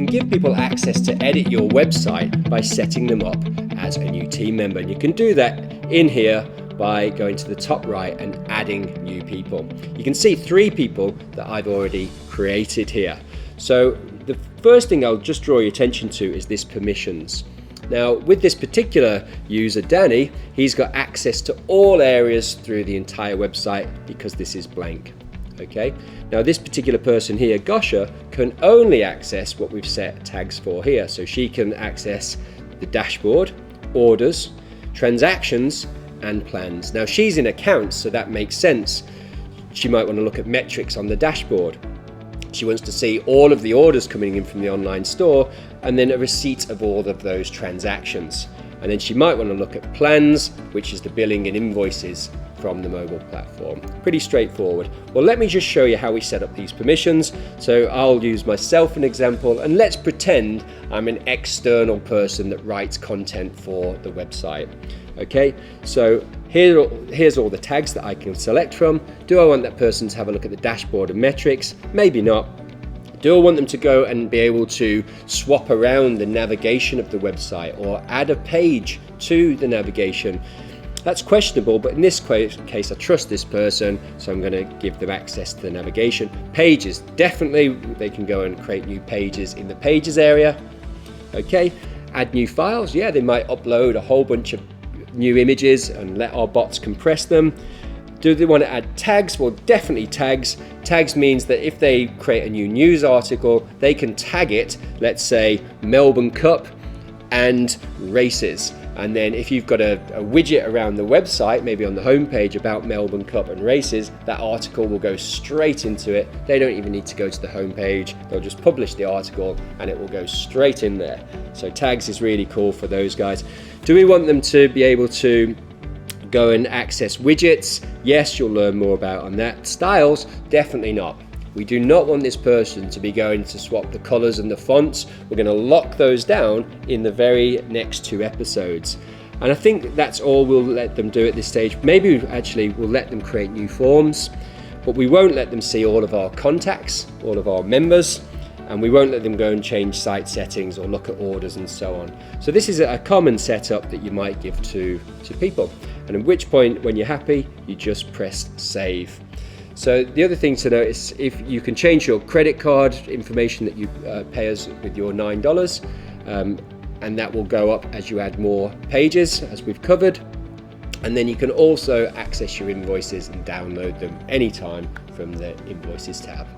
give people access to edit your website by setting them up as a new team member. And you can do that in here by going to the top right and adding new people. You can see 3 people that I've already created here. So the first thing I'll just draw your attention to is this permissions. Now with this particular user, Danny, he's got access to all areas through the entire website because this is blank. Okay. Now this particular person here, Gosha, can only access what we've set tags for here. So she can access the dashboard, orders, transactions, and plans. Now she's in accounts, so that makes sense. She might want to look at metrics on the dashboard. She wants to see all of the orders coming in from the online store and then a receipt of all of those transactions. And then she might want to look at plans, which is the billing and invoices from the mobile platform. Pretty straightforward. Well, let me just show you how we set up these permissions. So I'll use myself an example, and let's pretend I'm an external person that writes content for the website. Okay, so here's all the tags that I can select from. Do I want that person to have a look at the dashboard and metrics? Maybe not. Do I want them to go and be able to swap around the navigation of the website or add a page to the navigation? That's questionable, but in this case I trust this person, so I'm going to give them access to the navigation. Pages, definitely they can go and create new pages in the pages area. Okay, add new files, yeah, they might upload a whole bunch of new images and let our bots compress them. Do they want to add tags? Well, definitely tags. Tags means that if they create a new news article, they can tag it, let's say Melbourne Cup and races. And then if you've got a widget around the website, maybe on the homepage about Melbourne Cup and races, that article will go straight into it. They don't even need to go to the homepage. They'll just publish the article and it will go straight in there. So tags is really cool for those guys. Do we want them to be able to go and access widgets? Yes, you'll learn more about on that. Styles, definitely not. We do not want this person to be going to swap the colors and the fonts. We're going to lock those down in the very next 2 episodes. And I think that's all we'll let them do at this stage. Maybe actually we'll let them create new forms, but we won't let them see all of our contacts, all of our members, and we won't let them go and change site settings or look at orders and so on. So this is a common setup that you might give to people. And at which point, when you're happy, you just press save. So the other thing to notice, if you can change your credit card information that you pay us with your $9, and that will go up as you add more pages, as we've covered. And then you can also access your invoices and download them anytime from the invoices tab.